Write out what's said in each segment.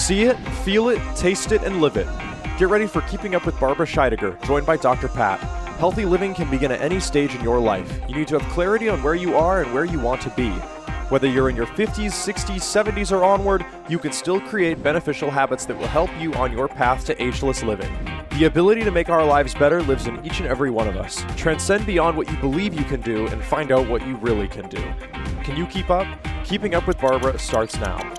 See it, feel it, taste it, and live it. Get ready for Keeping Up with Barbara Scheidegger, joined by Dr. Pat. Healthy living can begin at any stage in your life. You need to have clarity on where you are and where you want to be. Whether you're in your 50s, 60s, 70s, or onward, you can still create beneficial habits that will help you on your path to ageless living. The ability to make our lives better lives in each and every one of us. Transcend beyond what you believe you can do and find out what you really can do. Can you keep up? Keeping Up with Barbara starts now.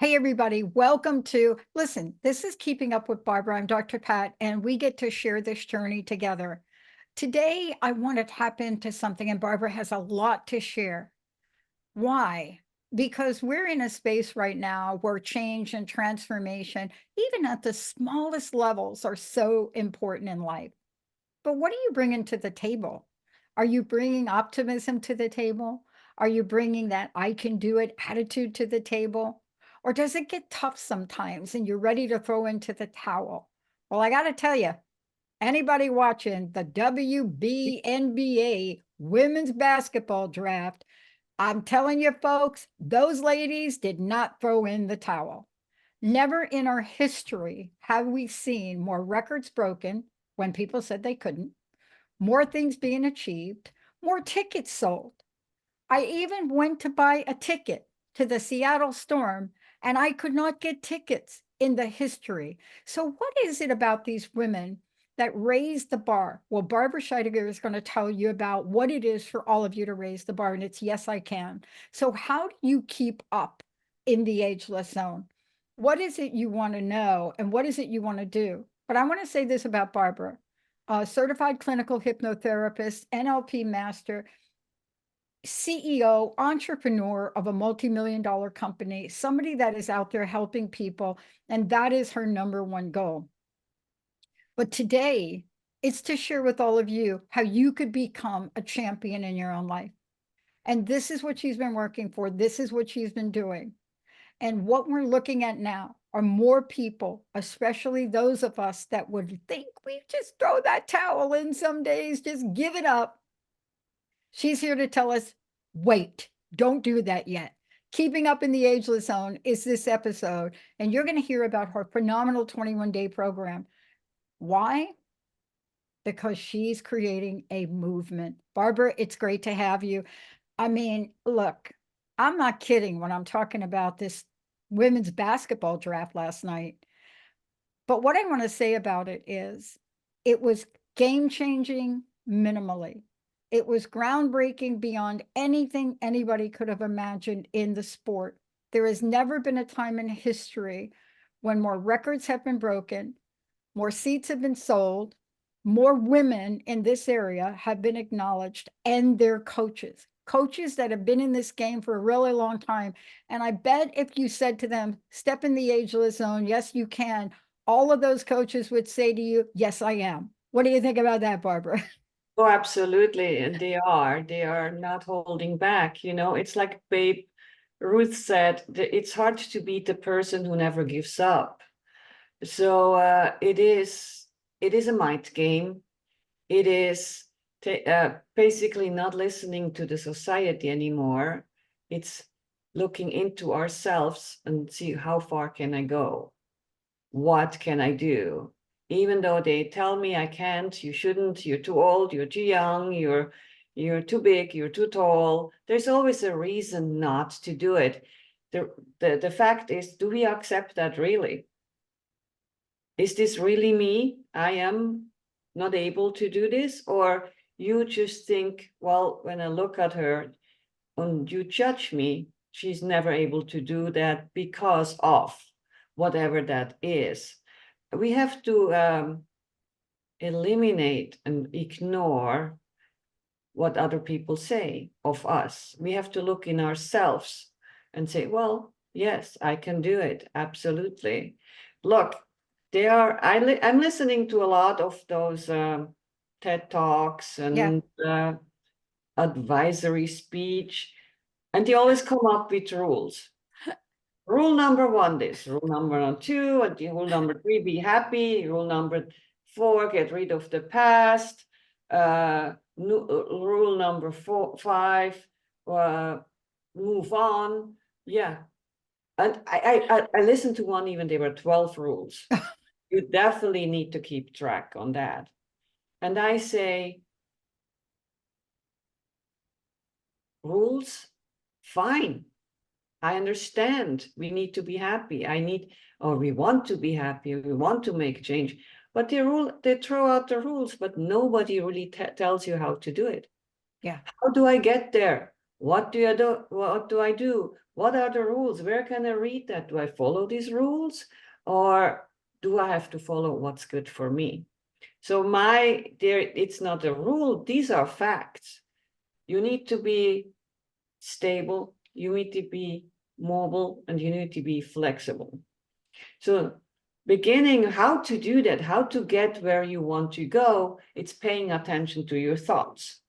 Hey, everybody. Welcome to, listen, this is Keeping Up with Barbara. I'm Dr. Pat, and we get to share this journey together. Today, I want to tap into something, and Barbara has a lot to share. Why? Because we're in a space right now where change and transformation, even at the smallest levels, are so important in life. But what are you bringing to the table? Are you bringing optimism to the table? Are you bringing that I can do it attitude to the table? Or does it get tough sometimes and you're ready to throw into the towel? Well, I got to tell you, anybody watching the WBNBA women's basketball draft, I'm telling you, folks, those ladies did not throw in the towel. Never in our history have we seen more records broken when people said they couldn't, more things being achieved, more tickets sold. I even went to buy a ticket to the Seattle Storm, and I could not get tickets in the history. So, what is it about these women that raise the bar? Well, Barbara Scheidegger is going to tell you about what it is for all of you to raise the bar, and it's yes, I can. So, how do you keep up in the ageless zone? What is it you want to know, and what is it you want to do? But I want to say this about Barbara, a certified clinical hypnotherapist, NLP master, CEO, entrepreneur of a multi-million dollar company, somebody that is out there helping people, and that is her number one goal. But today, it's to share with all of you how you could become a champion in your own life. And this is what she's been working for. This is what she's been doing. And what we're looking at now are more people, especially those of us that would think we just throw that towel in some days, just give it up. She's here to tell us, wait, don't do that yet. Keeping Up in the Ageless Zone is this episode, and you're going to hear about her phenomenal 21-day program. Why? Because she's creating a movement. Barbara, it's great to have you. I mean, look, I'm not kidding when I'm talking about this women's basketball draft last night. But what I want to say about it is it was game-changing minimally. It was groundbreaking beyond anything anybody could have imagined in the sport. There has never been a time in history when more records have been broken, more seats have been sold, more women in this area have been acknowledged, and their coaches that have been in this game for a really long time. And I bet if you said to them, step in the ageless zone, yes, you can, all of those coaches would say to you, yes, I am. What do you think about that, Barbara? Oh, absolutely. And they are not holding back. You know, it's like Babe Ruth said, it's hard to beat the person who never gives up. So it is a mind game. It is basically not listening to the society anymore. It's looking into ourselves and see how far can I go? What can I do? Even though they tell me I can't, you shouldn't, you're too old, you're too young, you're too big, you're too tall. There's always a reason not to do it. The fact is, do we accept that really? Is this really me? I am not able to do this? Or you just think, well, when I look at her and you judge me, she's never able to do that because of whatever that is. We have to eliminate and ignore what other people say of us. We have to look in ourselves and say, well, yes, I can do it. Absolutely. Look, I'm listening to a lot of those TED Talks and advisory speech, and they always come up with rules. Rule number one, this. Rule number two, and rule number three, be happy. Rule number four, get rid of the past. Rule number 5, move on. Yeah. And I listened to one, even there were 12 rules. You definitely need to keep track on that. And I say, rules, fine. I understand we need to be happy. We want to be happy. We want to make change. But they throw out the rules, but nobody really tells you how to do it. Yeah. How do I get there? What do I do? What do I do? What are the rules? Where can I read that? Do I follow these rules? Or do I have to follow what's good for me? So it's not a rule. These are facts. You need to be stable. You need to be mobile, and you need to be flexible. So beginning how to do that, how to get where you want to go, it's paying attention to your thoughts.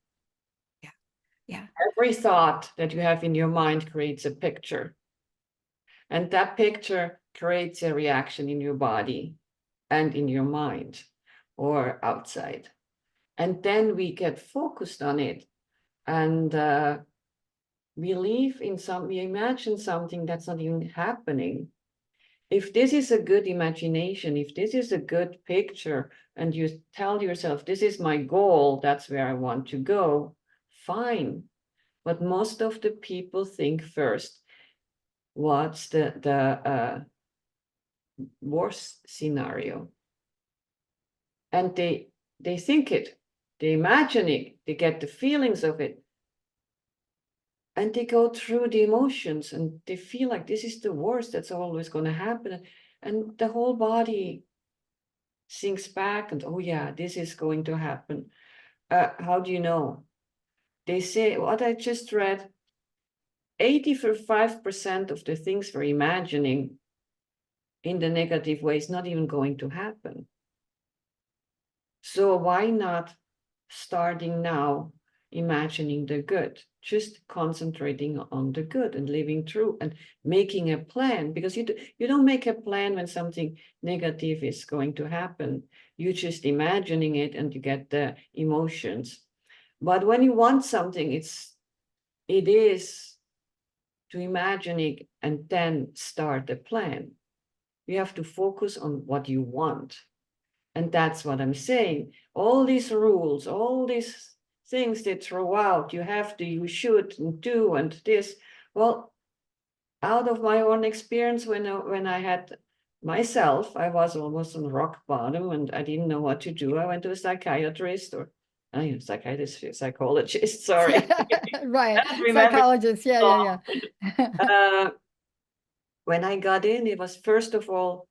Yeah. Every thought that you have in your mind creates a picture. And that picture creates a reaction in your body and in your mind or outside. And then we get focused on it. And we imagine something that's not even happening. If this is a good imagination, if this is a good picture, and you tell yourself, this is my goal, that's where I want to go, fine. But most of the people think first, what's the worst scenario? And they think it, they imagine it, they get the feelings of it. And they go through the emotions and they feel like this is the worst that's always going to happen. And the whole body sinks back and, oh yeah, this is going to happen. How do you know? They say, what I just read, 85% of the things we're imagining in the negative way is not even going to happen. So why not starting now imagining the good, just concentrating on the good and living through and making a plan, because you don't make a plan when something negative is going to happen. You're just imagining it and you get the emotions. But when you want something, it is to imagine it and then start a plan. You have to focus on what you want. And that's what I'm saying. All these rules, all these things they throw out, you have to, you should, and do, and this. Well, out of my own experience, when I had myself, I was almost on rock bottom and I didn't know what to do. I went to a psychiatrist or psychologist, sorry. Right. I remember. Psychologist. Yeah. When I got in, it was, first of all,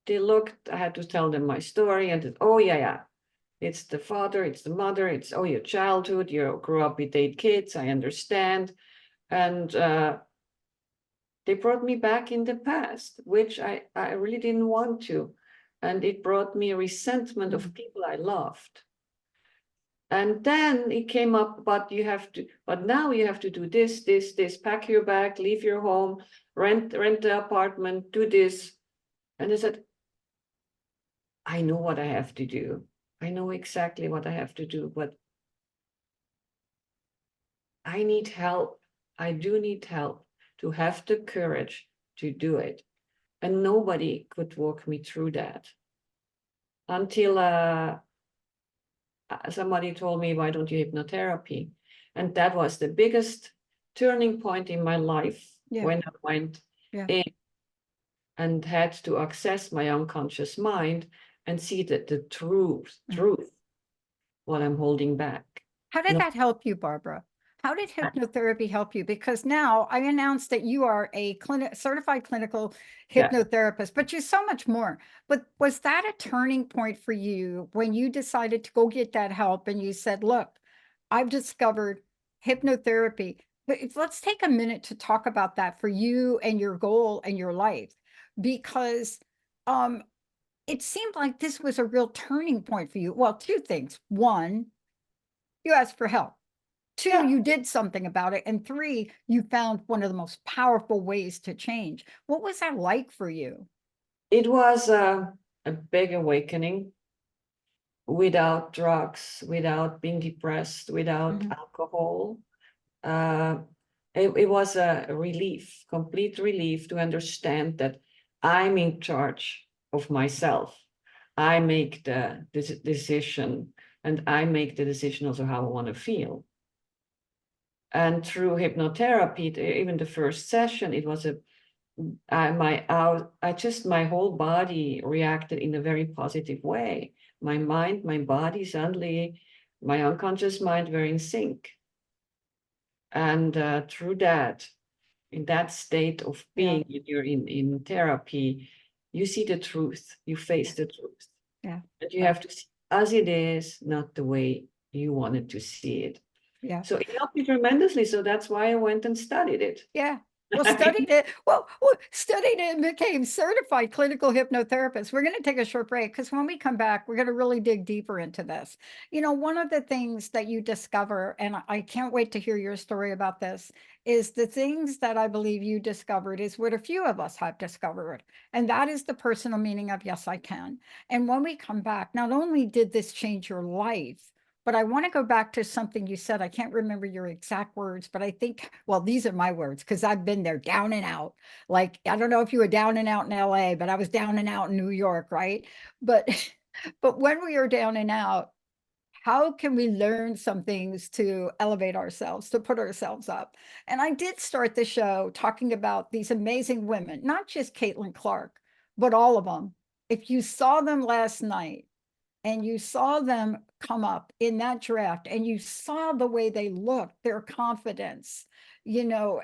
they looked, I had to tell them my story, and oh yeah, it's the father, it's the mother, it's your childhood, you grew up with 8 kids, I understand. And they brought me back in the past, which I really didn't want to. And it brought me resentment of people I loved. And then it came up, but now you have to do this, pack your bag, leave your home, rent the apartment, do this. And I said, I know what I have to do. I know exactly what I have to do, but I need help. I do need help to have the courage to do it. And nobody could walk me through that until somebody told me, why don't you hypnotherapy? And that was the biggest turning point in my life when I went in and had to access my unconscious mind and see that the truth, what I'm holding back. How did that help you, Barbara? How did hypnotherapy help you? Because now I announced that you are a certified clinical hypnotherapist, but you're so much more. But was that a turning point for you when you decided to go get that help and you said, look, I've discovered hypnotherapy? But let's take a minute to talk about that for you and your goal and your life, because it seemed like this was a real turning point for you. Well, 2 things. 1, you asked for help. 2, you did something about it. And 3, you found one of the most powerful ways to change. What was that like for you? It was a big awakening. without drugs, without being depressed, without alcohol. It was a relief, complete relief to understand that I'm in charge of myself. I make the decision, and I make the decision also how I want to feel. And through hypnotherapy, even the first session, it was my whole body reacted in a very positive way. My mind, my body, suddenly, my unconscious mind were in sync. And through that, in that state of being, you're in therapy, you see the truth, you face the truth. Yeah. And you have to see as it is, not the way you wanted to see it. Yeah. So it helped me tremendously. So that's why I went and studied it. Yeah. Well, studied it and became certified clinical hypnotherapist. We're going to take a short break because when we come back, we're going to really dig deeper into this. You know, one of the things that you discover, and I can't wait to hear your story about this, is the things that I believe you discovered is what a few of us have discovered. And that is the personal meaning of yes, I can. And when we come back, not only did this change your life, but I want to go back to something you said. I can't remember your exact words, but I think, well, these are my words because I've been there down and out. Like, I don't know if you were down and out in LA, but I was down and out in New York, right? But but when we are down and out, how can we learn some things to elevate ourselves, to put ourselves up? And I did start the show talking about these amazing women, not just Caitlin Clark, but all of them. If you saw them last night, and you saw them come up in that draft and you saw the way they looked, their confidence, you know,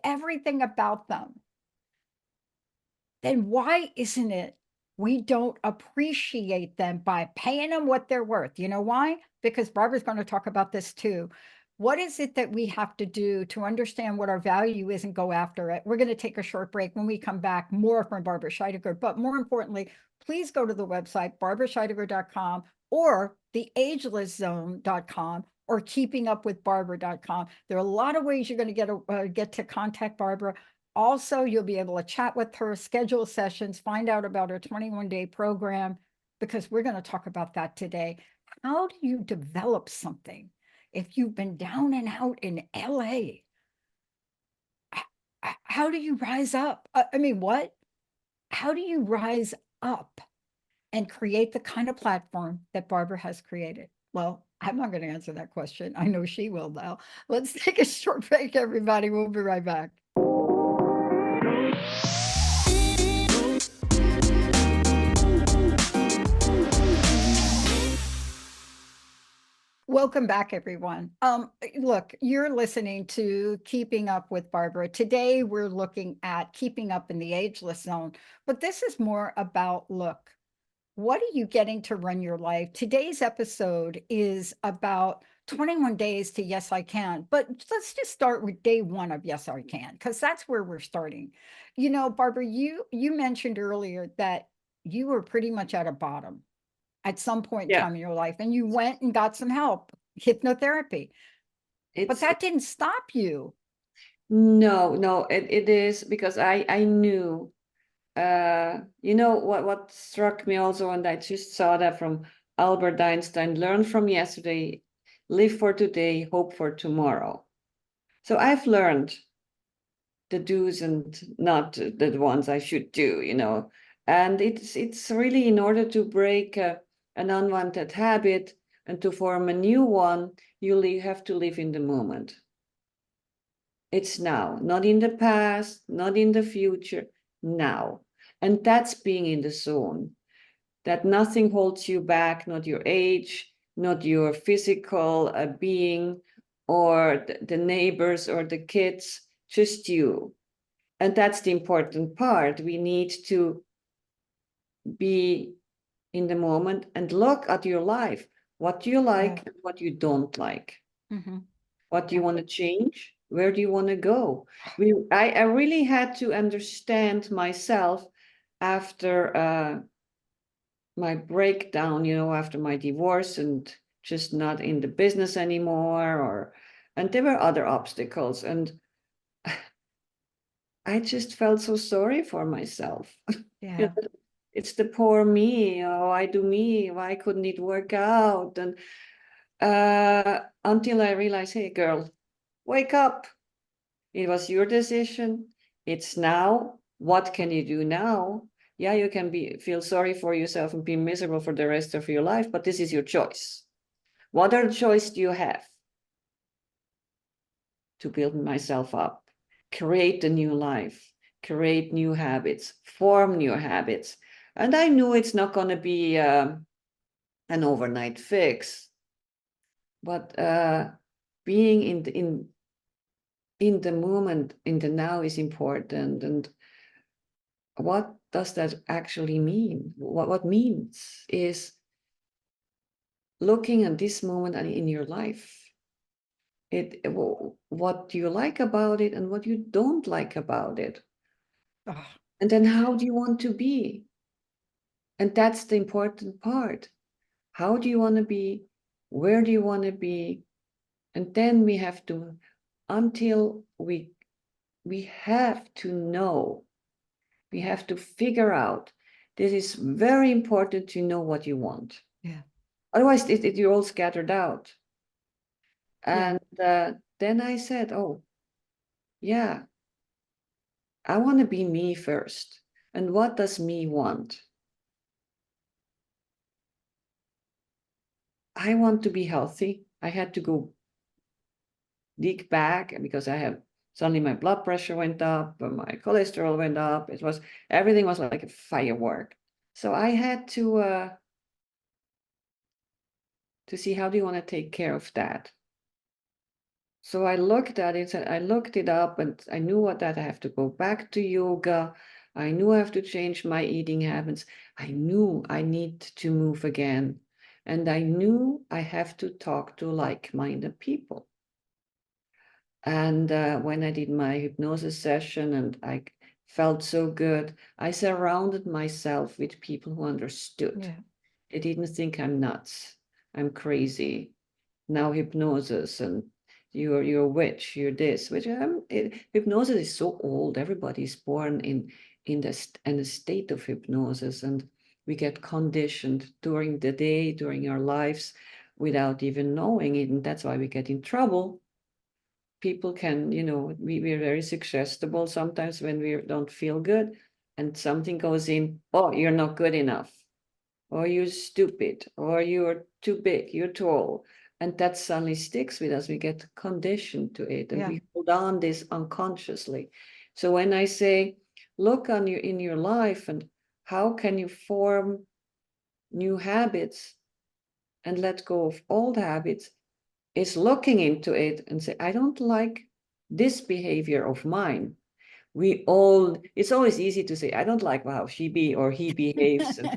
everything about them, then why isn't it we don't appreciate them by paying them what they're worth? You know why? Because Barbara's going to talk about this too. What is it that we have to do to understand what our value is and go after it? We're going to take a short break. When we come back, more from Barbara Scheidegger. But more importantly, please go to the website, barbarascheidegger.com or theagelesszone.com or keepingupwithbarbara.com. There are a lot of ways you're going to get to contact Barbara. Also, you'll be able to chat with her, schedule sessions, find out about her 21-day program, because we're going to talk about that today. How do you develop something if you've been down and out in LA? How do you rise up? I mean, what? How do you rise up and create the kind of platform that Barbara has created? Well, I'm not going to answer that question. I know she will, though. Let's take a short break, everybody. We'll be right back. Welcome back, everyone. Look, you're listening to Keeping Up with Barbara. Today, we're looking at keeping up in the ageless zone, but this is more about, look, what are you getting to run your life? Today's episode is about 21 days to Yes, I Can, but let's just start with day one of Yes, I Can, because that's where we're starting. You know, Barbara, you mentioned earlier that you were pretty much at a bottom at some point in time in your life, and you went and got some help, hypnotherapy. But that didn't stop you. No, it is because I knew, you know, what struck me also, and I just saw that from Albert Einstein, learn from yesterday, live for today, hope for tomorrow. So I've learned the do's and not the ones I should do, you know, and it's really in order to break an unwanted habit and to form a new one, you have to live in the moment. It's now, not in the past, not in the future, now. And that's being in the zone, that nothing holds you back, not your age, not your physical being or the neighbors or the kids, just you. And that's the important part. We need to be in the moment and look at your life. What do you like and what you don't like? What do you want to change? Where do you want to go? I really had to understand myself after my breakdown, you know, after my divorce and just not in the business anymore, and there were other obstacles, and I just felt so sorry for myself. Yeah. it's the poor me. Oh, I do me. Why couldn't it work out? And until I realized, hey, girl, wake up. It was your decision. It's now. What can you do now? Yeah, you can feel sorry for yourself and be miserable for the rest of your life, but this is your choice. What other choice do you have? To build myself up, create a new life, create new habits, form new habits. And I knew it's not going to be an overnight fix, but being in the moment, in the now is important. And what does that actually mean? What means is looking at this moment in your life. What do you like about it and what you don't like about it? Oh, And then how do you want to be? And that's the important part. How do you want to be? Where do you want to be? And then we have to, until we have to know, we have to figure out. This is very important to know what you want. yeah. Otherwise, you're all scattered out. And then I said, oh, yeah, I want to be me first. And what does me want? I want to be healthy. I had to go dig back because suddenly my blood pressure went up, my cholesterol went up. Everything was like a firework. So I had to see how do you want to take care of that. So I looked at it, and I looked it up, and I knew that I have to go back to yoga. I knew I have to change my eating habits. I knew I need to move again. And I knew I have to talk to like-minded people. And when I did my hypnosis session and I felt so good, I surrounded myself with people who understood. Yeah. They didn't think I'm nuts, I'm crazy. Now hypnosis and you're a witch, you're this, which hypnosis is so old. Everybody's born in a state of hypnosis, and we get conditioned during the day, during our lives, without even knowing it, and that's why we get in trouble. People can, we're very suggestible sometimes when we don't feel good, and something goes in, oh, you're not good enough, or you're stupid, or you're too big, you're tall. And that suddenly sticks with us. We get conditioned to it, and we hold on this unconsciously. So when I say, look in your life and how can you form new habits and let go of old habits, is looking into it and say, I don't like this behavior of mine. It's always easy to say, I don't like how she or he behaves. And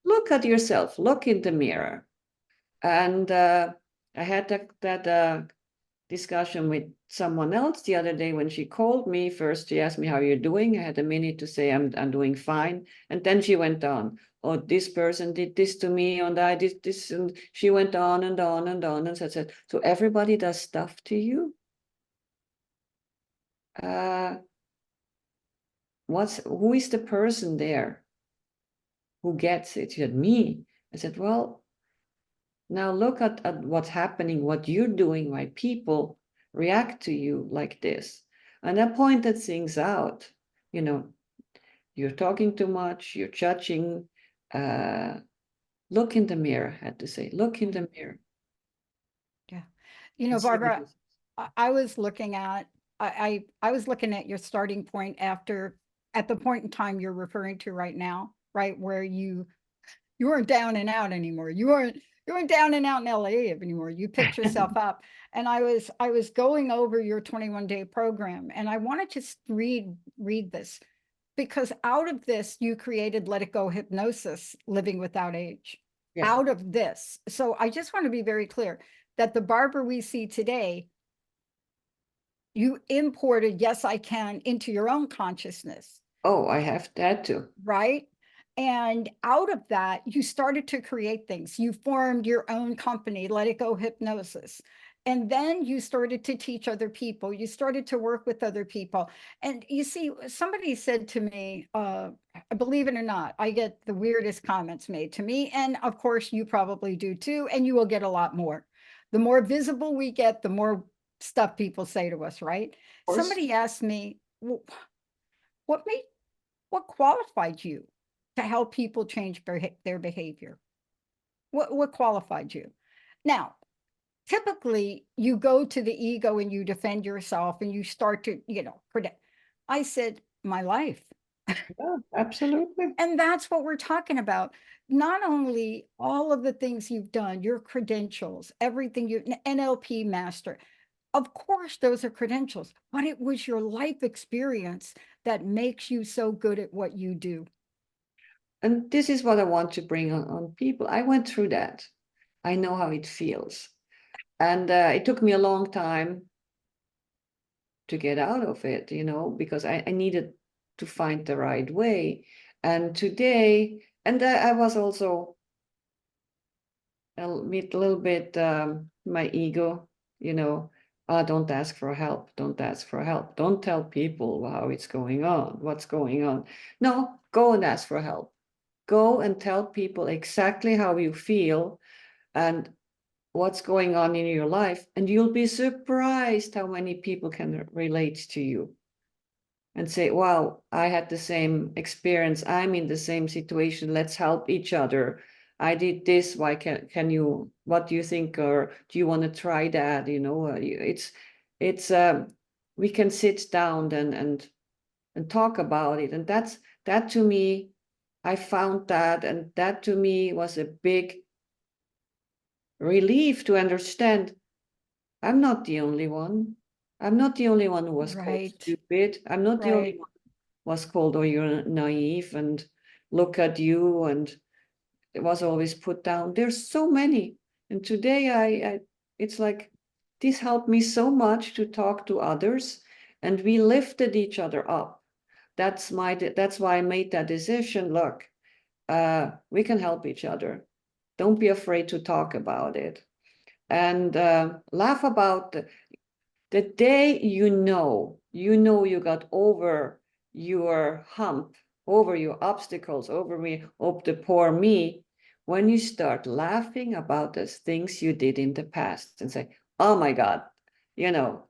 look at yourself, look in the mirror. And I had that discussion with someone else the other day when she called me. First, she asked me, how you're doing? I had a minute to say, I'm doing fine. And then she went on, oh, this person did this to me, and I did this. And she went on and on and on and said, so everybody does stuff to you? Who is the person there who gets it? She said, me. I said, well, now look at what's happening, what you're doing, why people react to you like this. And I pointed things out. You're talking too much, you're judging. Look in the mirror, I had to say, look in the mirror. Yeah. Barbara, I was looking at, I was looking at your starting point at the point in time you're referring to right now, right? Where you weren't down and out anymore. You weren't down and out in LA anymore. You picked yourself up. And I was going over your 21-day program, and I wanted to read this, because out of this you created Let It Go Hypnosis, Living Without Age. Out of this. So I just want to be very clear that the Barbara we see today, you imported Yes, I Can into your own consciousness. Oh, I have that too. Right? And out of that, you started to create things. You formed your own company, Let It Go Hypnosis. And then you started to teach other people. You started to work with other people. And you see, somebody said to me, believe it or not, I get the weirdest comments made to me. And of course, you probably do too. And you will get a lot more. The more visible we get, the more stuff people say to us, right? course. Somebody asked me, what made, what qualified you to help people change their behavior? What qualified you? Now, typically you go to the ego and you defend yourself and you start to, I said, my life. Yeah, absolutely. And that's what we're talking about. Not only all of the things you've done, your credentials, everything you, NLP master, of course, those are credentials, but it was your life experience that makes you so good at what you do. And this is what I want to bring on people. I went through that. I know how it feels. And it took me a long time to get out of it, because I needed to find the right way. And today, and I was also a little bit my ego, don't ask for help, don't ask for help, don't tell people how it's going on, what's going on. No, go and ask for help. Go and tell people exactly how you feel and what's going on in your life, and you'll be surprised how many people can relate to you and say, wow, I had the same experience, I'm in the same situation, let's help each other. I did this, why can you, what do you think, or do you want to try that? It's we can sit down and talk about it. And that to me, I found that, and that to me was a big relief to understand I'm not the only one. I'm not the only one who was called Right, stupid. I'm not the only right. one who was called, oh, you're naive and look at you, and it was always put down. There's so many. And today it's like this helped me so much to talk to others, and we lifted each other up. That's why I made that decision. Look, we can help each other. Don't be afraid to talk about it, and laugh about the day you got over your hump, over your obstacles, over the poor me, when you start laughing about the things you did in the past and say, oh my God,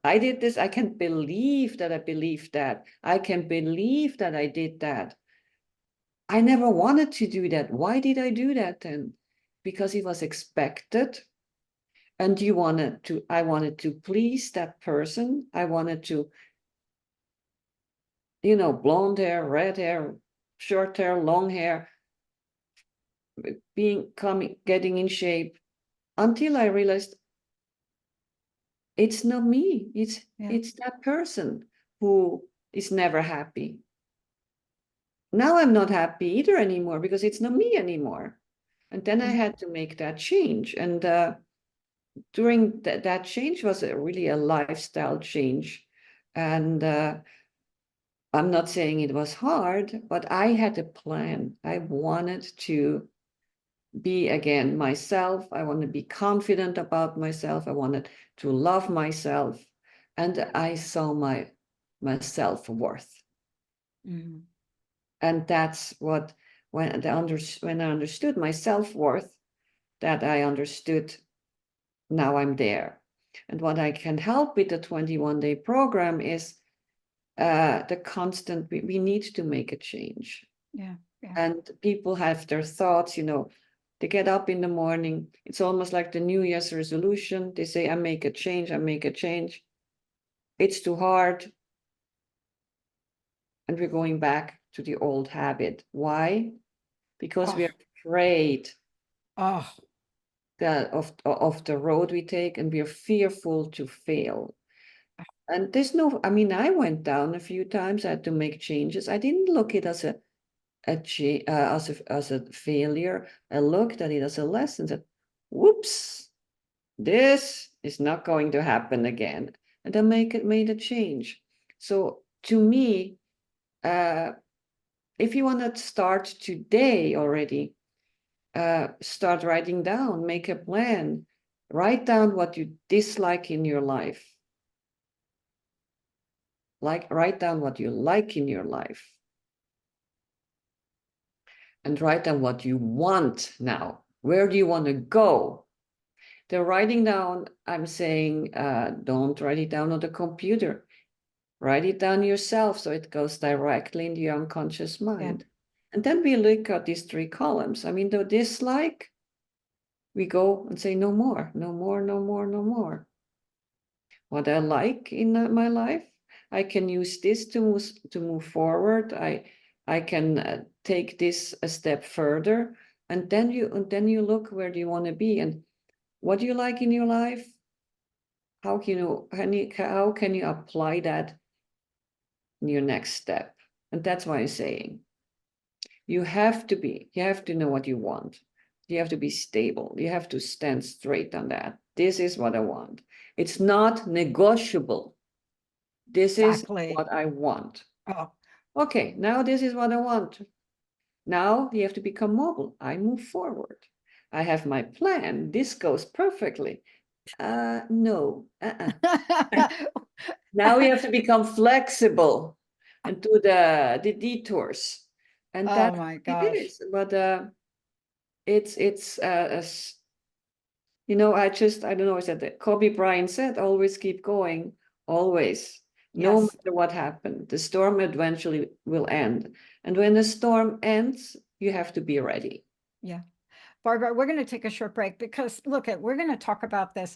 I did this. I can't believe that I believed that. I can't believe that I did that. I never wanted to do that. Why did I do that then? Because it was expected. And I wanted to please that person. I wanted to, blonde hair, red hair, short hair, long hair, getting in shape, until I realized it's not me. It's that person who is never happy. Now I'm not happy either anymore because it's not me anymore. And then I had to make that change. And during that change was really a lifestyle change. And I'm not saying it was hard, but I had a plan. I wanted to be again myself. I want to be confident about myself. I wanted to love myself. And I saw my self-worth. Mm-hmm. And that's what, when I understood my self-worth, that I understood now I'm there. And what I can help with the 21-day program is the constant, we need to make a change. Yeah. And people have their thoughts, they get up in the morning. It's almost like the New Year's resolution. They say, I make a change, I make a change. It's too hard. And we're going back to the old habit. Why? Because we're afraid Oh, of the road we take, and we're fearful to fail. And I went down a few times. I had to make changes. I didn't look at it as as a failure. I looked at it as a lesson. That, whoops, this is not going to happen again, and I made a change. So to me, if you want to start today already, start writing down, make a plan, write down what you dislike in your life. Write down what you like in your life. and write down what you want now. Where do you want to go? The writing down, I'm saying, don't write it down on the computer. Write it down yourself so it goes directly into your unconscious mind. And then we look at these 3 columns. I mean, the dislike, we go and say no more, no more, no more, no more. What I like in my life, I can use this to move forward. I can take this a step further, and then you look, where do you want to be, and what do you like in your life? How can you apply that in your next step? And that's why I'm saying you have to know what you want. You have to be stable. You have to stand straight on that. This is what I want. It's not negotiable. This is what I want. Oh, Okay, now this is what I want. Now you have to become mobile. I move forward. I have my plan. This goes perfectly. No. Now we have to become flexible and do the detours. And oh that's my what it gosh. is. But it's you know, I don't know, I said that Kobe Bryant said, always keep going, always. No Yes. matter what happened, the storm eventually will end. And when the storm ends, you have to be ready. Yeah. Barbara, we're going to take a short break because we're going to talk about this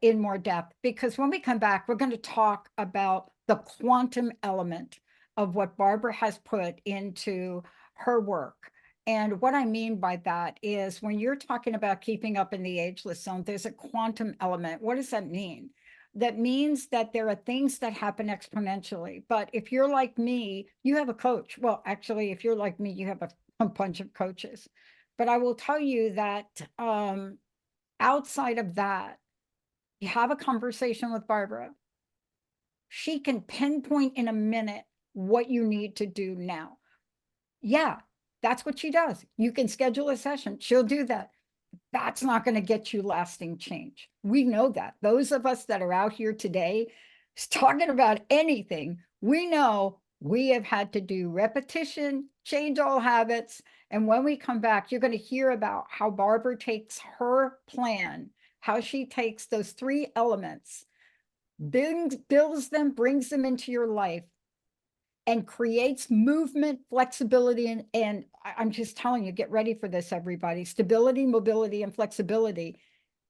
in more depth, because when we come back, we're going to talk about the quantum element of what Barbara has put into her work. And what I mean by that is, when you're talking about keeping up in the ageless zone, there's a quantum element. What does that mean? That means that there are things that happen exponentially. But if you're like me, you have a coach. Well, actually, if you're like me, you have a bunch of coaches. But I will tell you that outside of that, you have a conversation with Barbara. She can pinpoint in a minute what you need to do now. Yeah, that's what she does. You can schedule a session. She'll do that. That's not going to get you lasting change. We know that. Those of us that are out here today talking about anything, we know we have had to do repetition, change all habits. And when we come back, you're going to hear about how Barbara takes her plan, how she takes those 3 elements, builds them, brings them into your life, and creates movement, flexibility, and I'm just telling you, get ready for this, everybody. Stability, mobility, and flexibility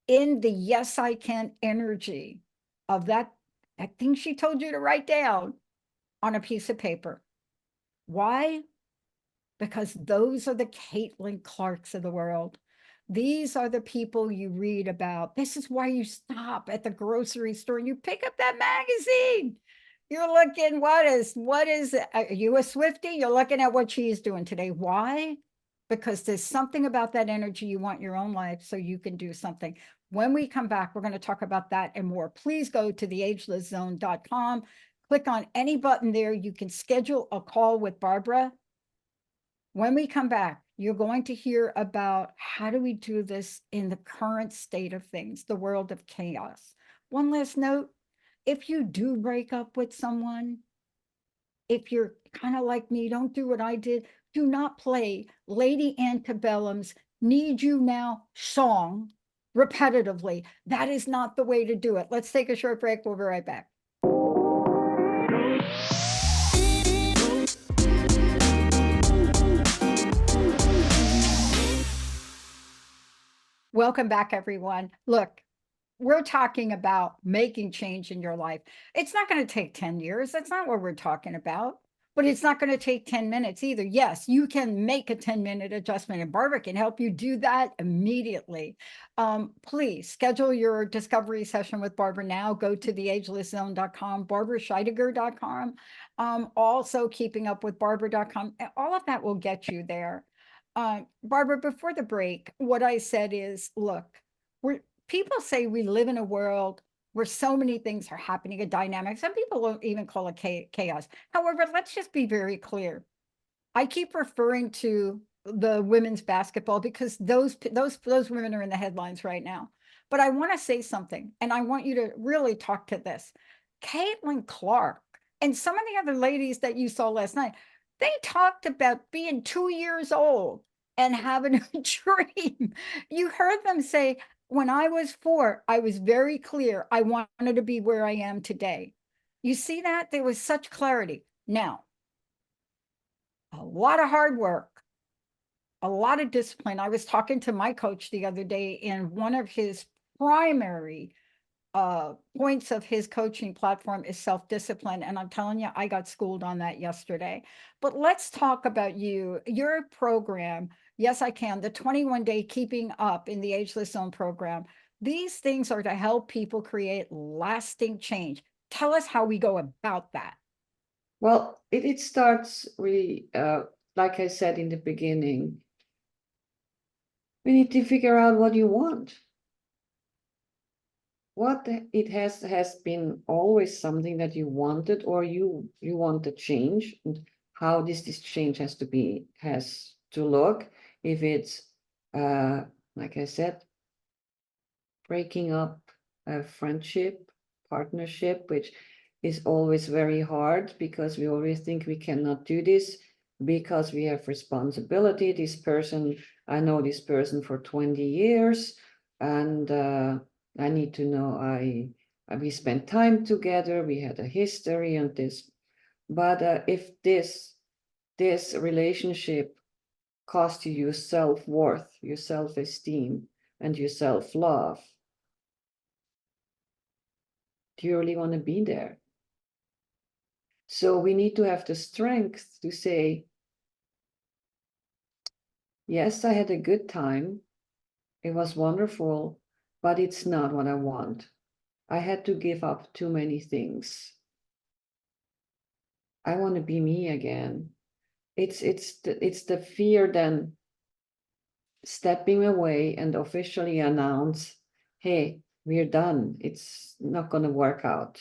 in the yes, I can energy of that thing she told you to write down on a piece of paper. Why? Because those are the Caitlin Clarks of the world. These are the people you read about. This is why you stop at the grocery store and you pick up that magazine. You're looking, what is, are you a Swiftie? You're looking at what she's doing today. Why? Because there's something about that energy you want in your own life, so you can do something. When we come back, we're going to talk about that and more. Please go to theagelesszone.com. Click on any button there. You can schedule a call with Barbara. When we come back, you're going to hear about how do we do this in the current state of things, the world of chaos. One last note, if you do break up with someone, if you're kind of like me, don't do what I did. Do not play Lady Antebellum's Need You Now song repetitively. That is not the way to do it. Let's take a short break. We'll be right back. Welcome back, everyone. Look, we're talking about making change in your life. It's not going to take 10 years. That's not what we're talking about. But it's not going to take 10 minutes either. Yes, you can make a 10-minute adjustment, and Barbara can help you do that immediately. Please schedule your discovery session with Barbara now. Go to theagelesszone.com, barbarascheidegger.com, also keepingupwithbarbara.com. All of that will get you there. Barbara, before the break, what I said is, look, people say we live in a world where so many things are happening, a dynamic. Some people won't even call it chaos. However, let's just be very clear. I keep referring to the women's basketball because those women are in the headlines right now. But I want to say something, and I want you to really talk to this. Caitlin Clark and some of the other ladies that you saw last night, They talked about being 2 years old and having a dream. You heard them say, when I was 4, I was very clear. I wanted to be where I am today. You see that? There was such clarity. Now, a lot of hard work, a lot of discipline. I was talking to my coach the other day, and one of his primary points of his coaching platform is self-discipline. And I'm telling you, I got schooled on that yesterday. But let's talk about your program. Yes, I can. The 21-day Keeping Up in the Ageless Zone program. These things are to help people create lasting change. Tell us how we go about that. Well, it starts really, like I said in the beginning, we need to figure out what you want. What it has been always something that you wanted, or you want to change, and how this change has to look. If it's like I said, breaking up a friendship, partnership, which is always very hard because we always think we cannot do this because we have responsibility. This person, I know this person for 20 years, and I need to know we spent time together, we had a history and this. But if this relationship cost you your self-worth, your self-esteem, and your self-love, do you really want to be there? So we need to have the strength to say, yes, I had a good time. It was wonderful, but it's not what I want. I had to give up too many things. I want to be me again. It's the fear then stepping away and officially announce, hey, we're done. It's not going to work out.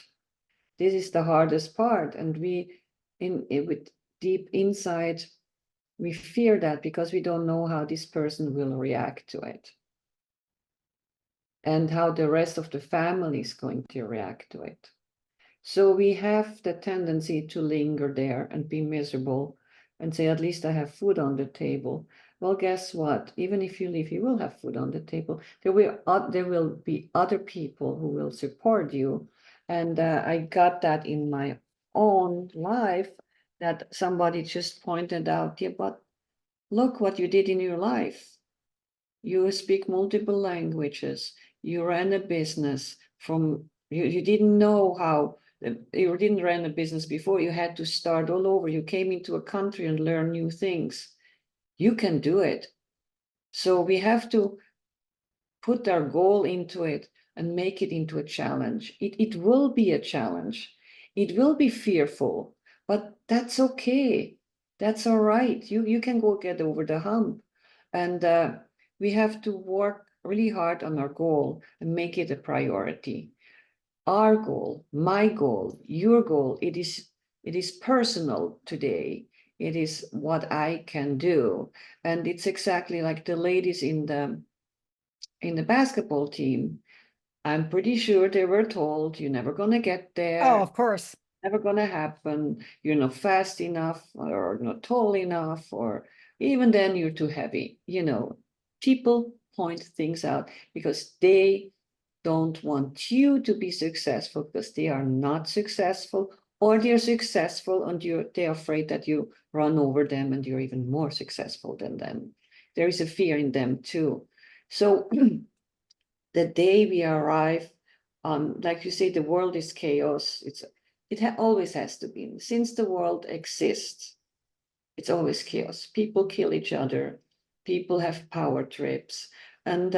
This is the hardest part. And with deep inside, we fear that because we don't know how this person will react to it, and how the rest of the family is going to react to it. So we have the tendency to linger there and be miserable and say, at least I have food on the table. Well, guess what? Even if you leave, you will have food on the table. There will be other people who will support you. And I got that in my own life, that somebody just pointed out, yeah, but look what you did in your life. You speak multiple languages. You ran a business from, you didn't know how, you didn't run a business before. You had to start all over. You came into a country and learn new things. You can do it. So we have to put our goal into it and make it into a challenge. It will be a challenge. It will be fearful, but that's okay. That's all right. You can go get over the hump. And we have to work really hard on our goal and make it a priority. Our goal, my goal, your goal, it is personal today. It is what I can do. And it's exactly like the ladies in the basketball team. I'm pretty sure they were told, you're never going to get there. Oh, of course. Never going to happen. You're not fast enough, or not tall enough, or even then you're too heavy. People point things out because they don't want you to be successful, because they are not successful, or they're successful and they're afraid that you run over them and you're even more successful than them. There is a fear in them too. So the day we arrive, like you say, the world is chaos. Always has to be. Since the world exists, it's always chaos. People kill each other. People have power trips. And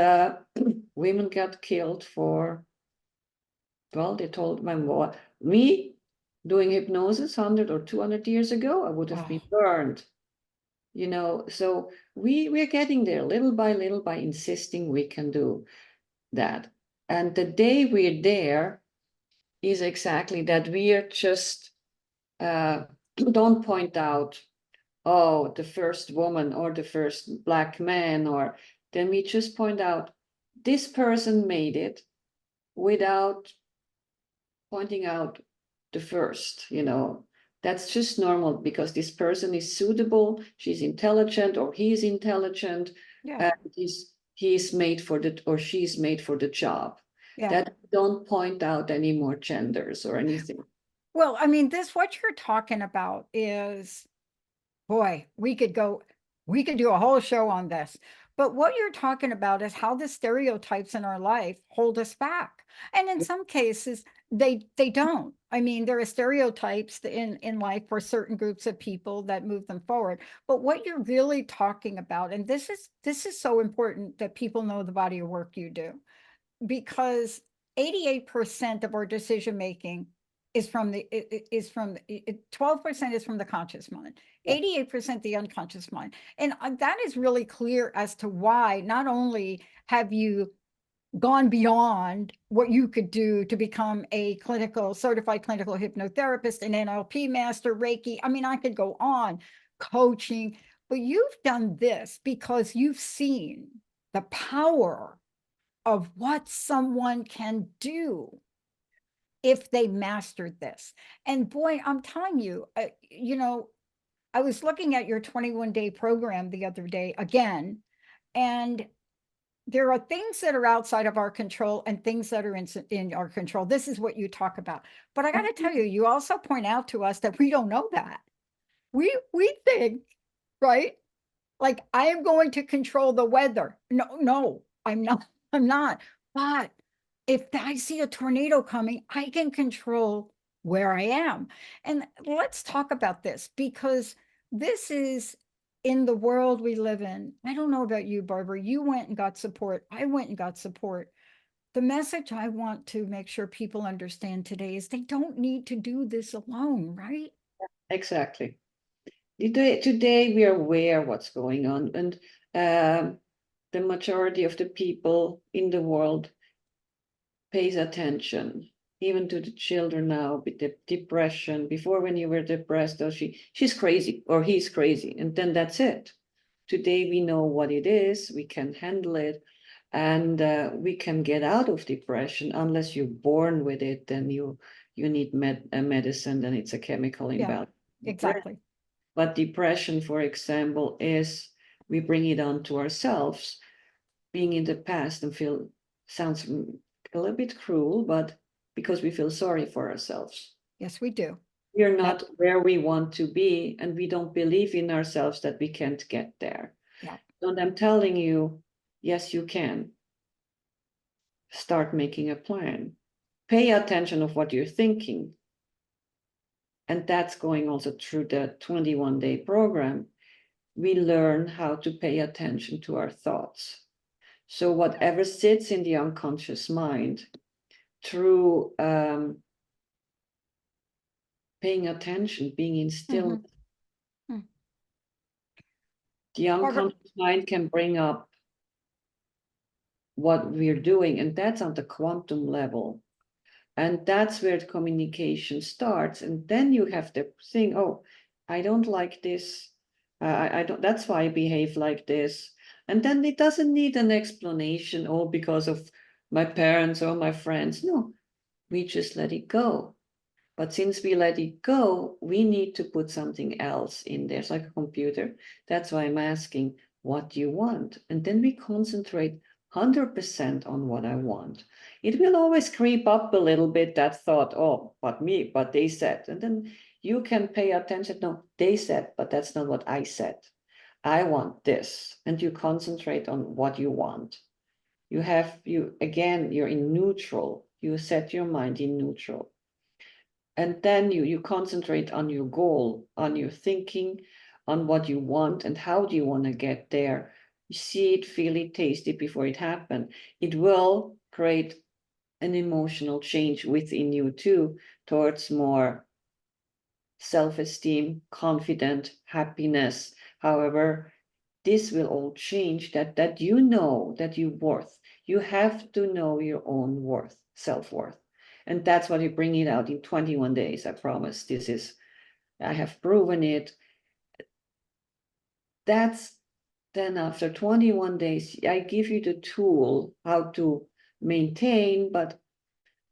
women got killed for, well, they told me doing hypnosis 100 or 200 years ago, I would have been burned. So we're getting there little by little by insisting we can do that. And the day we're there is exactly that. We are just don't point out, oh, the first woman or the first Black man, or then we just point out this person made it without pointing out the first, That's just normal because this person is suitable, she's intelligent, or he's intelligent, Yeah. and he's made for the, or she's made for the job. Yeah. That don't point out any more genders or anything. Well, I mean, what you're talking about is, boy, we could do a whole show on this. But what you're talking about is how the stereotypes in our life hold us back. And in some cases, they don't. I mean, there are stereotypes in life for certain groups of people that move them forward. But what you're really talking about, and this is so important that people know the body of work you do, because 88% of our decision making is from the 12% is from the conscious mind, 88% the unconscious mind. And that is really clear as to why not only have you gone beyond what you could do to become a certified clinical hypnotherapist, an NLP master, Reiki. I mean, I could go on, coaching, but you've done this because you've seen the power of what someone can do if they mastered this. And boy, I'm telling you, I was looking at your 21-day program the other day again, and there are things that are outside of our control and things that are in our control. This is what you talk about. But I got to tell you, you also point out to us that we don't know that. We think, right? Like, I am going to control the weather. No, I'm not. I'm not. But if I see a tornado coming, I can control where I am. And let's talk about this, because this is in the world we live in. I don't know about you, Barbara. You went and got support. I went and got support. The message I want to make sure people understand today is they don't need to do this alone, right? Exactly. Today we are aware what's going on, and the majority of the people in the world pays attention, even to the children now with the depression. Before, when you were depressed, oh, she's crazy or he's crazy, and then that's it. Today we know what it is, we can handle it, and we can get out of depression. Unless you're born with it, then you need medicine, then it's a chemical imbalance. Yeah, exactly. But depression, for example, is we bring it on to ourselves, being in the past, and sounds a little bit cruel, but because we feel sorry for ourselves. Yes, we do. We're not where we want to be, and we don't believe in ourselves that we can't get there. Yeah. And I'm telling you, yes, you can. Start making a plan. Pay attention of what you're thinking. And that's going also through the 21-day program. We learn how to pay attention to our thoughts. So whatever sits in the unconscious mind, through paying attention, being in stillness, the unconscious mind can bring up what we're doing, and that's on the quantum level. And that's where the communication starts. And then you have the thing, oh, I don't like this. I don't, that's why I behave like this. And then it doesn't need an explanation, oh, because of my parents or my friends. No, we just let it go. But since we let it go, we need to put something else in there. It's like a computer. That's why I'm asking, what do you want? And then we concentrate 100% on what I want. It will always creep up a little bit, that thought, oh, but they said. And then you can pay attention. No, they said, but that's not what I said. I want this. And you concentrate on what you want. Again, you're in neutral. You set your mind in neutral. And then you concentrate on your goal, on your thinking, on what you want and how do you want to get there. You see it, feel it, taste it before it happens. It will create an emotional change within you too, towards more self-esteem, confident, happiness. However, this will all change that you know that you're worth. You have to know your own worth, self-worth. And that's what you bring it out in 21 days. I promise. I have proven it. That's then after 21 days, I give you the tool how to maintain, but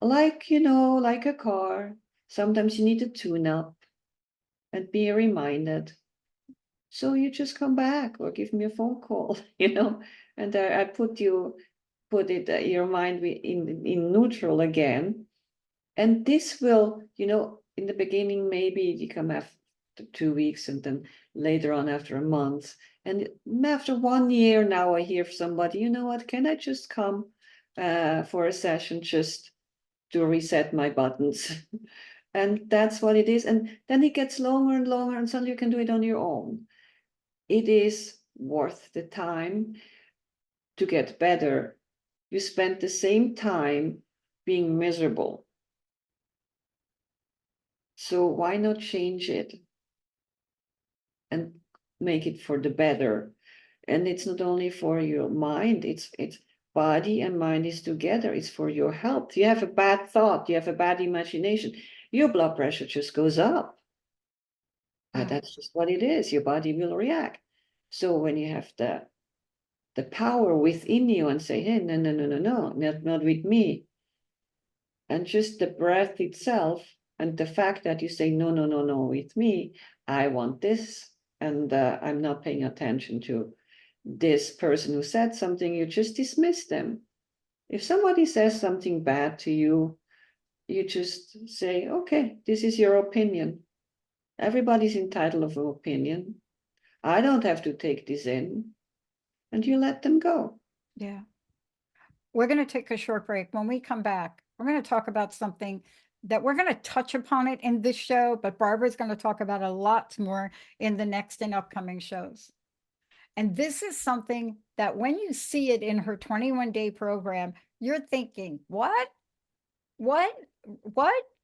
like a car, sometimes you need a tune-up. and be reminded. So you just come back or give me a phone call, and I put it your mind in neutral again. And this will, in the beginning, maybe you come after 2 weeks, and then later on after a month. And after 1 year, now I hear somebody, you know what, can I just come for a session just to reset my buttons? And that's what it is. And then it gets longer and longer, and suddenly you can do it on your own. It is worth the time to get better. You spend the same time being miserable. So why not change it and make it for the better? And it's not only for your mind, it's body and mind is together. It's for your health. You have a bad thought, you have a bad imagination, your blood pressure just goes up. That's just what it is. Your body will react. So when you have the power within you and say, hey, no, not with me. And just the breath itself and the fact that you say, no, with me, I want this. And I'm not paying attention to this person who said something, you just dismiss them. If somebody says something bad to you, you just say, okay, this is your opinion. Everybody's entitled of an opinion. I don't have to take this in. And you let them go. Yeah. We're going to take a short break. When we come back, we're going to talk about something that we're going to touch upon it in this show, but Barbara's going to talk about a lot more in the next and upcoming shows. And this is something that when you see it in her 21-day program, you're thinking, what? What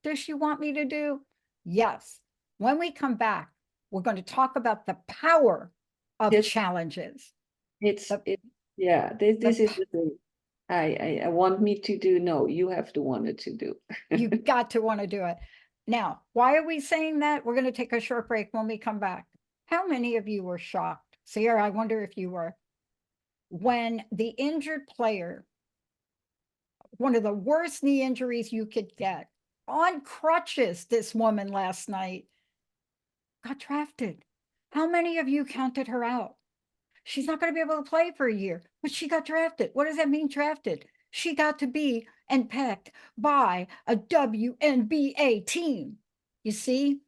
does she want me to do? Yes. When we come back, we're going to talk about the power of challenges. This is the thing. I want me to do. No, you have to want it to do. You've got to want to do it. Now, why are we saying that? We're going to take a short break. When we come back, how many of you were shocked? Sierra, I wonder if you were. When the injured player, one of the worst knee injuries you could get, on crutches, this woman last night got drafted. How many of you counted her out? She's not going to be able to play for a year, but she got drafted. What does that mean, drafted? She got to be and picked by a WNBA team. You see,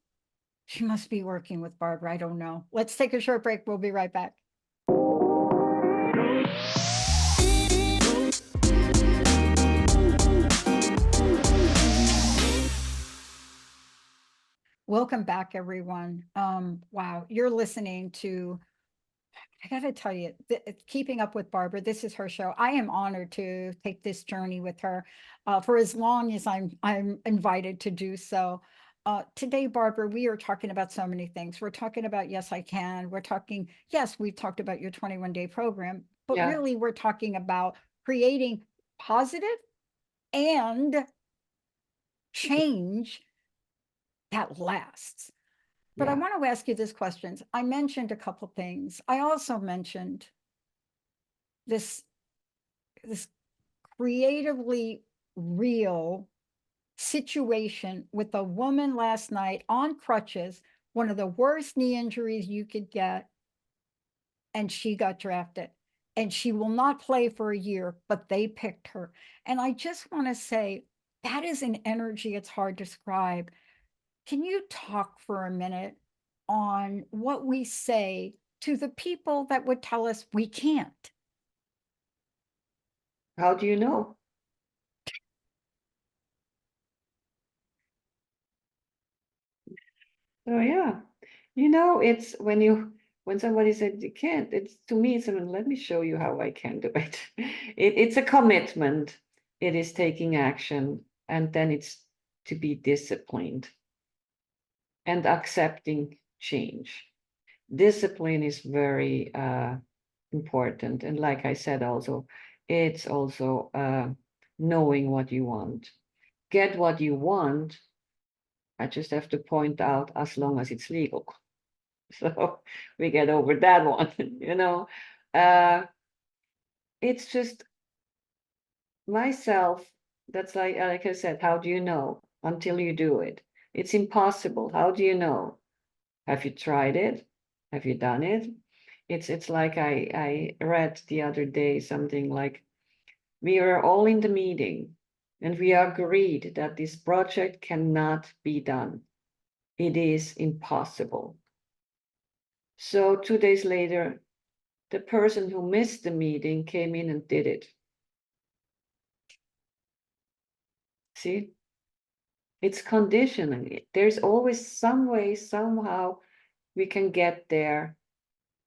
she must be working with Barbara. I don't know. Let's take a short break. We'll be right back. Welcome back, everyone. Wow, you're listening to, I got to tell you, Keeping Up with Barbara. This is her show. I am honored to take this journey with her for as long as I'm invited to do so. Today, Barbara, we are talking about so many things. We're talking about Yes, I Can. We're talking, yes, we've talked about your 21-day program, but really we're talking about creating positive and change that lasts. But I want to ask you this question. I mentioned a couple things. I also mentioned this creatively real situation with a woman last night on crutches, one of the worst knee injuries you could get, and she got drafted. And she will not play for a year, but they picked her. And I just want to say that is an energy it's hard to describe. Can you talk for a minute on what we say to the people that would tell us we can't? How do you know? Oh yeah, it's when somebody said you can't, it's to me, it's let me show you how I can do it. It's a commitment. It is taking action, and then it's to be disciplined and accepting change. Discipline is very important, and like I said, also it's also knowing what you want. Get what you want. I just have to point out, as long as it's legal. So we get over that one, It's just myself. That's like I said, how do you know until you do it? It's impossible. How do you know? Have you tried it? Have you done it? It's like I read the other day something like, we are all in the meeting and we agreed that this project cannot be done. It is impossible. So 2 days later, the person who missed the meeting came in and did it. See? It's conditioning. There's always some way, somehow we can get there,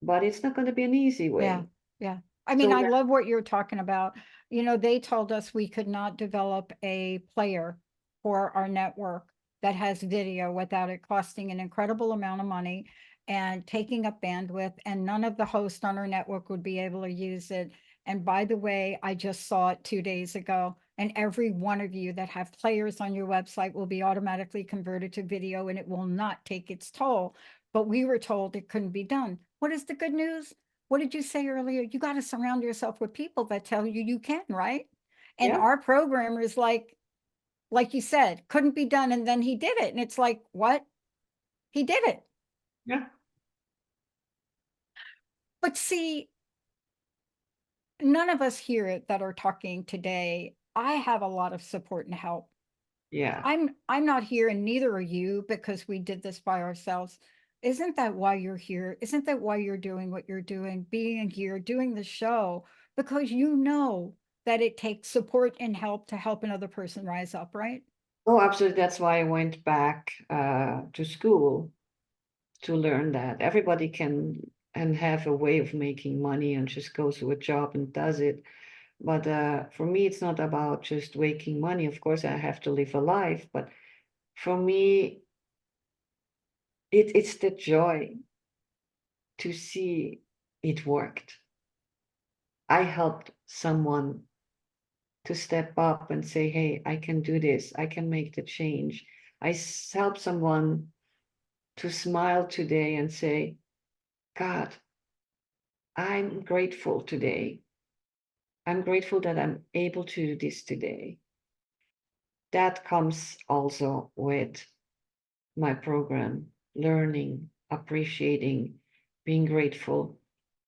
but it's not going to be an easy way. Yeah, yeah. I mean, So I that- love what you're talking about. You know, they told us we could not develop a player for our network that has video without it costing an incredible amount of money and taking up bandwidth, and none of the hosts on our network would be able to use it. And by the way, I just saw it 2 days ago, and every one of you that have players on your website will be automatically converted to video, and it will not take its toll. But we were told it couldn't be done. What is the good news? What did you say earlier? You got to surround yourself with people that tell you you can, right? And Yeah. our programmer is like you said, couldn't be done. And then he did it. And it's like, what? He did it. Yeah. But see, none of us here that are talking today, I have a lot of support and help. Yeah. I'm not here, and neither are you, because we did this by ourselves. Isn't that why you're here? Isn't that why you're doing what you're doing, being here, doing the show? Because you know that it takes support and help to help another person rise up, right? Oh, absolutely. That's why I went back to school to learn that everybody can and have a way of making money and just goes to a job and does it. But for me, it's not about just making money. Of course, I have to live a life, but for me, it's the joy to see it worked. I helped someone to step up and say, hey, I can do this. I can make the change. I help someone to smile today and say, God, I'm grateful today. I'm grateful that I'm able to do this today. That comes also with my program, learning, appreciating, being grateful.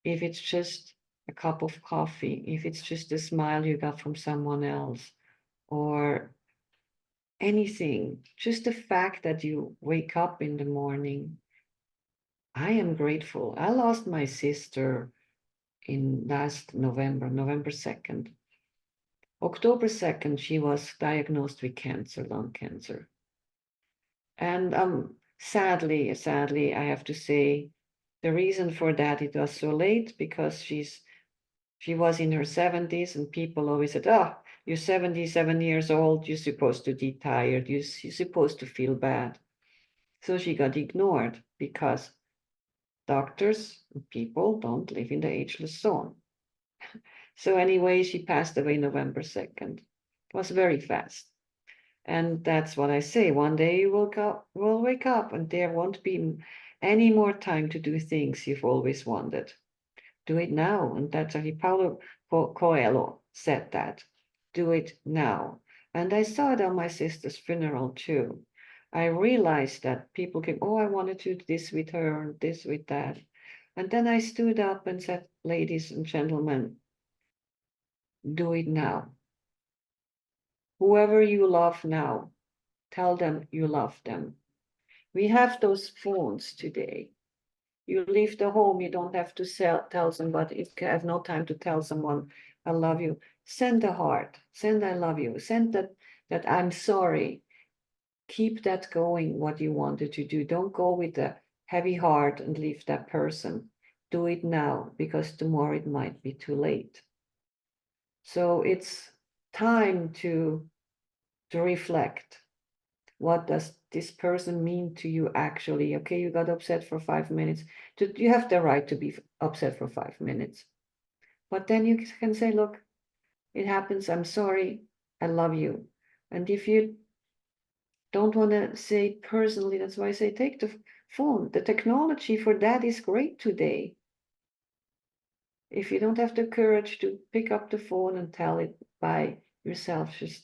If it's just a cup of coffee, if it's just a smile you got from someone else, or anything, just the fact that you wake up in the morning. I am grateful. I lost my sister in last November, November 2nd. October 2nd, she was diagnosed with cancer, lung cancer. And sadly, I have to say, the reason for that, it was so late because she was in her 70s, and people always said, oh, you're 77 years old, you're supposed to be tired, you're supposed to feel bad. So she got ignored because doctors and people don't live in the ageless zone. So anyway, she passed away November 2nd. It was very fast. And that's what I say. One day you will wake up and there won't be any more time to do things you've always wanted. Do it now. And that's Paulo Coelho said that. Do it now. And I saw it on my sister's funeral too. I realized that people came, oh, I wanted to do this with her, this with that. And then I stood up and said, ladies and gentlemen, do it now. Whoever you love now, tell them you love them. We have those phones today. You leave the home, you don't have to tell somebody, if you have no time to tell someone, I love you. Send a heart, send I love you, send that I'm sorry. Keep that going, what you wanted to do. Don't go with a heavy heart and leave that person. Do it now, because tomorrow it might be too late. So it's time to reflect. What does this person mean to you actually? Okay, you got upset for 5 minutes. You have the right to be upset for 5 minutes. But then you can say, look, it happens. I'm sorry. I love you. And if you don't want to say personally, that's why I say take the phone. The technology for that is great today. If you don't have the courage to pick up the phone and tell it by yourself, just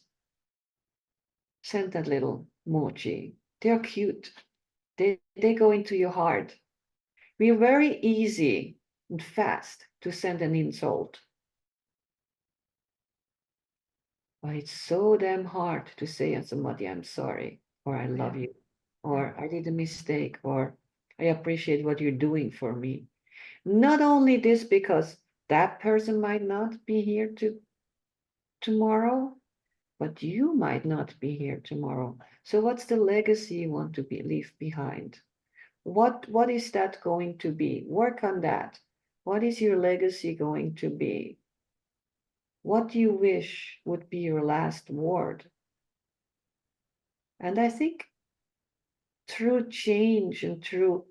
send that little emoji. They're cute. They go into your heart. We're very easy and fast to send an insult. But it's so damn hard to say to somebody, I'm sorry, or I love you, or I did a mistake, or I appreciate what you're doing for me. Not only this, because that person might not be here tomorrow, but you might not be here tomorrow. So what's the legacy you want to leave behind? What is that going to be? Work on that. What is your legacy going to be? What do you wish would be your last word? And I think through change and through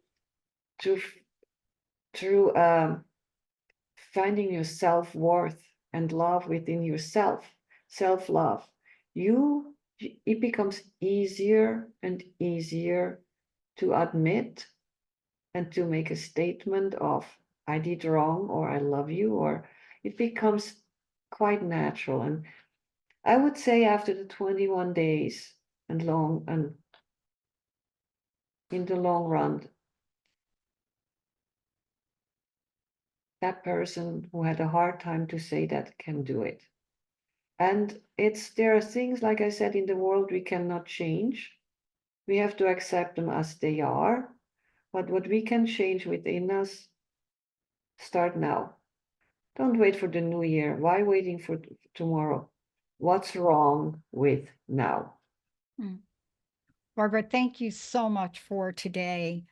finding your self-worth and love within yourself, self-love, it becomes easier and easier to admit and to make a statement of I did wrong, or I love you, or it becomes quite natural. And I would say after the 21 days and in the long run, that person who had a hard time to say that can do it. And there are things, like I said, in the world we cannot change. We have to accept them as they are. But what we can change within us, start now. Don't wait for the new year. Why waiting for tomorrow? What's wrong with now? Barbara, thank you so much for today.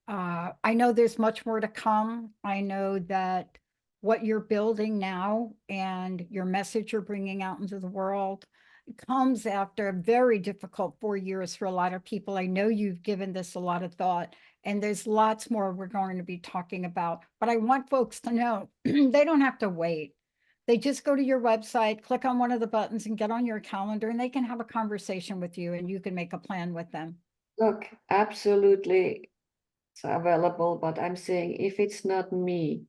I know there's much more to come. I know that what you're building now and your message you're bringing out into the world comes after a very difficult 4 years for a lot of people. I know you've given this a lot of thought, and there's lots more we're going to be talking about. But I want folks to know they don't have to wait. They just go to your website, click on one of the buttons and get on your calendar, and they can have a conversation with you and you can make a plan with them. Look, absolutely, it's available, but I'm saying if it's not me,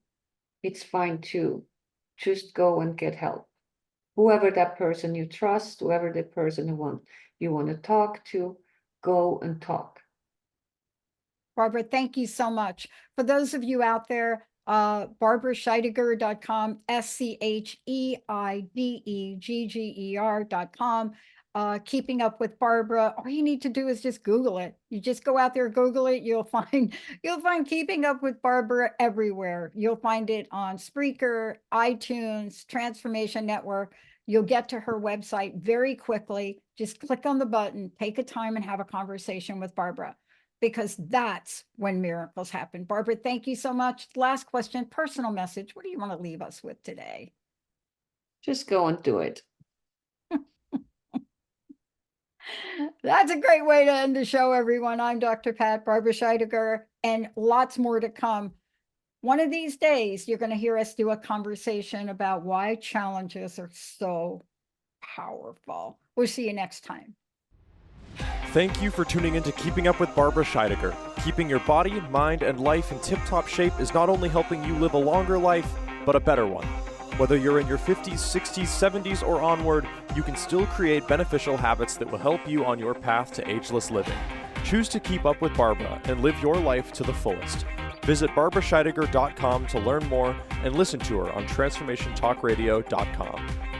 it's fine too. Just go and get help. Whoever that person you trust, whoever the person you want to talk to, go and talk. Barbara, thank you so much. For those of you out there, BarbaraScheidegger.com, SCHEIDEGGER.com. Keeping Up with Barbara. All you need to do is just Google it. You just go out there, Google it. You'll find Keeping Up with Barbara everywhere. You'll find it on Spreaker, iTunes, Transformation Network. You'll get to her website very quickly. Just click on the button, take a time and have a conversation with Barbara, because that's when miracles happen. Barbara, thank you so much. Last question, personal message. What do you want to leave us with today? Just go and do it. That's a great way to end the show, everyone. I'm Dr. Pat, Barbara Scheidegger, and lots more to come. One of these days, you're going to hear us do a conversation about why challenges are so powerful. We'll see you next time. Thank you for tuning in to Keeping Up with Barbara Scheidegger. Keeping your body, mind, and life in tip-top shape is not only helping you live a longer life, but a better one. Whether you're in your 50s, 60s, 70s, or onward, you can still create beneficial habits that will help you on your path to ageless living. Choose to keep up with Barbara and live your life to the fullest. Visit BarbaraScheidegger.com to learn more and listen to her on TransformationTalkRadio.com.